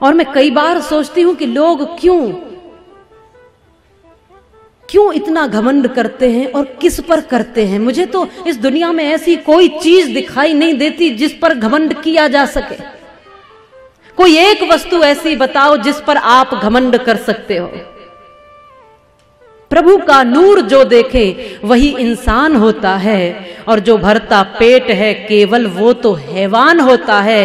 और मैं कई बार सोचती हूं कि लोग क्यों इतना घमंड करते हैं और किस पर करते हैं। मुझे तो इस दुनिया में ऐसी कोई चीज दिखाई नहीं देती जिस पर घमंड किया जा सके। कोई एक वस्तु ऐसी बताओ जिस पर आप घमंड कर सकते हो। प्रभु का नूर जो देखे वही इंसान होता है, और जो भरता पेट है केवल वो तो हैवान होता है।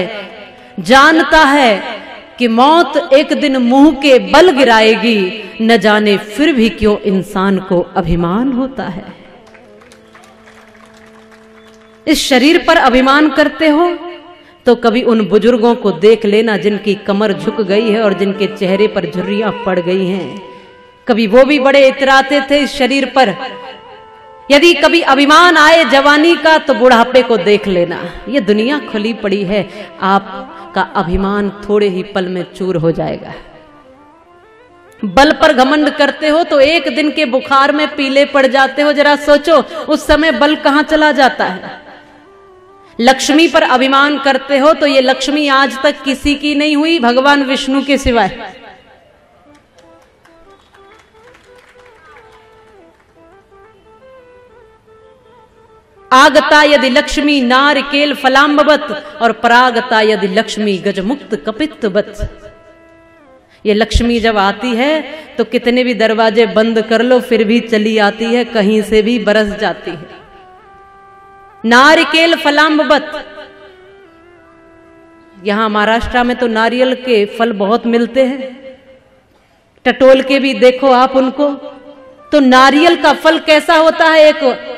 जानता है कि मौत एक दिन मुंह के बल गिराएगी, न जाने फिर भी क्यों इंसान को अभिमान होता है। इस शरीर पर अभिमान करते हो तो कभी उन बुजुर्गों को देख लेना जिनकी कमर झुक गई है और जिनके चेहरे पर झुर्रियां पड़ गई हैं। कभी वो भी बड़े इतराते थे इस शरीर पर। यदि कभी अभिमान आए जवानी का तो बुढ़ापे को देख लेना। ये दुनिया खुली पड़ी है, आपका अभिमान थोड़े ही पल में चूर हो जाएगा। बल पर घमंड करते हो तो एक दिन के बुखार में पीले पड़ जाते हो। जरा सोचो उस समय बल कहां चला जाता है। लक्ष्मी पर अभिमान करते हो तो ये लक्ष्मी आज तक किसी की नहीं हुई भगवान विष्णु के सिवाय। आगता यदि लक्ष्मी नारिकेल फलाम्बवत और परागता यदि लक्ष्मी गजमुक्त कपित्तवत। ये लक्ष्मी जब आती है तो कितने भी दरवाजे बंद कर लो फिर भी चली आती है, कहीं से भी बरस जाती है। नारिकेल फलाम्बवत। यहां महाराष्ट्र में तो नारियल के फल बहुत मिलते हैं, टटोल के भी देखो आप उनको। तो नारियल का फल कैसा होता है, एक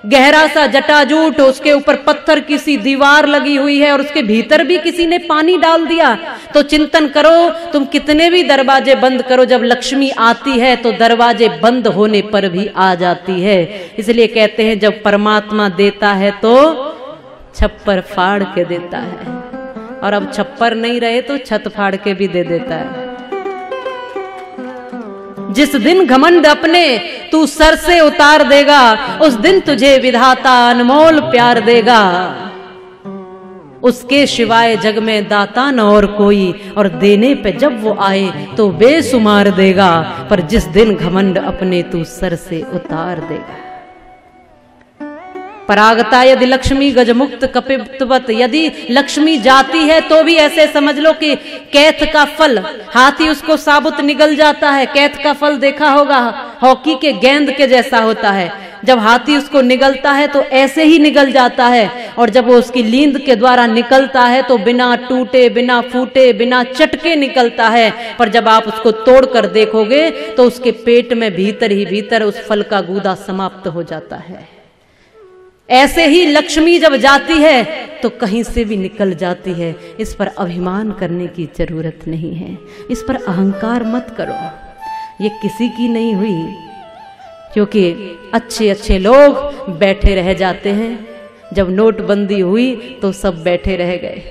गहरा सा जटाजूट, उसके ऊपर पत्थर किसी दीवार लगी हुई है और उसके भीतर भी किसी ने पानी डाल दिया। तो चिंतन करो, तुम कितने भी दरवाजे बंद करो, जब लक्ष्मी आती है तो दरवाजे बंद होने पर भी आ जाती है। इसलिए कहते हैं जब परमात्मा देता है तो छप्पर फाड़ के देता है, और अब छप्पर नहीं रहे तो छत फाड़ के भी दे देता है। जिस दिन घमंड अपने तू सर से उतार देगा, उस दिन तुझे विधाता अनमोल प्यार देगा। उसके सिवाय जग में दाता न और कोई, और देने पे जब वो आए तो बेसुमार देगा। पर जिस दिन घमंड अपने तू सर से उतार देगा। परागता यदि लक्ष्मी गजमुक्त कपित्तवत। यदि लक्ष्मी जाती है तो भी ऐसे समझ लो कि कैथ का फल, हाथी उसको साबुत निगल जाता है। कैथ का फल देखा होगा, हॉकी के गेंद के जैसा होता है। जब हाथी उसको निगलता है तो ऐसे ही निगल जाता है, और जब वो उसकी लींद के द्वारा निकलता है तो बिना टूटे, बिना फूटे, बिना चटके निकलता है। पर जब आप उसको तोड़कर देखोगे तो उसके पेट में भीतर ही भीतर उस फल का गूदा समाप्त हो जाता है। ऐसे ही लक्ष्मी जब जाती है तो कहीं से भी निकल जाती है। इस पर अभिमान करने की जरूरत नहीं है, इस पर अहंकार मत करो। ये किसी की नहीं हुई, क्योंकि अच्छे अच्छे लोग बैठे रह जाते हैं। जब नोटबंदी हुई तो सब बैठे रह गए।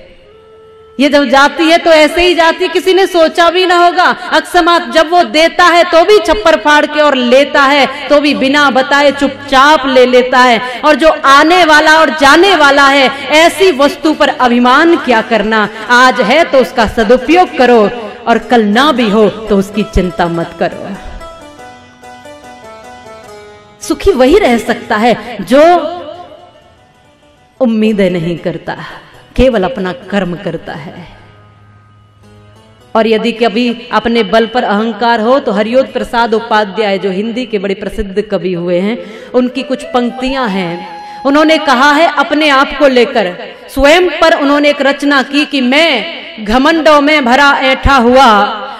ये जब जाती है तो ऐसे ही जाती, किसी ने सोचा भी ना होगा। अकस्मात जब वो देता है तो भी छप्पर फाड़ के, और लेता है तो भी बिना बताए चुपचाप ले लेता है। और जो आने वाला और जाने वाला है, ऐसी वस्तु पर अभिमान क्या करना। आज है तो उसका सदुपयोग करो, और कल ना भी हो तो उसकी चिंता मत करो। सुखी वही रह सकता है जो उम्मीदें नहीं करता, केवल अपना कर्म करता है। और यदि कभी अपने बल पर अहंकार हो तो हरियोद प्रसाद उपाध्याय, जो हिंदी के बड़े प्रसिद्ध कवि हुए हैं, उनकी कुछ पंक्तियां हैं। उन्होंने कहा है अपने आप को लेकर, स्वयं पर उन्होंने एक रचना की कि मैं घमंडों में भरा ऐठा हुआ,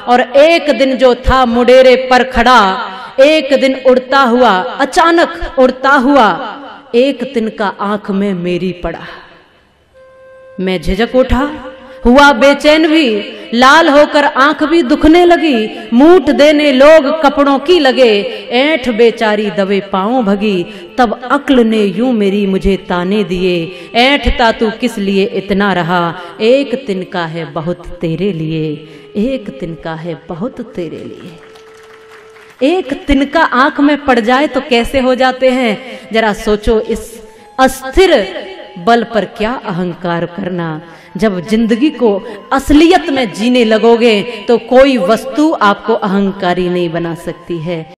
और एक दिन जो था मुडेरे पर खड़ा, एक दिन उड़ता हुआ, अचानक उड़ता हुआ, एक तिनका आंख में मेरी पड़ा। मैं झिझक उठा, हुआ बेचैन भी, लाल होकर आंख भी दुखने लगी। मूठ देने लोग कपड़ों की लगे, ऐंठ बेचारी दबे पांव भगी। तब अक्ल ने यूं मेरी मुझे ताने दिए, ऐंठता तू किस लिए इतना रहा, एक तिनका है बहुत तेरे लिए, एक तिनका है बहुत तेरे लिए। एक तिनका आंख में पड़ जाए तो कैसे हो जाते हैं, जरा सोचो। इस अस्थिर बल पर क्या अहंकार करना। जब जिंदगी को असलियत में जीने लगोगे तो कोई वस्तु आपको अहंकारी नहीं बना सकती है।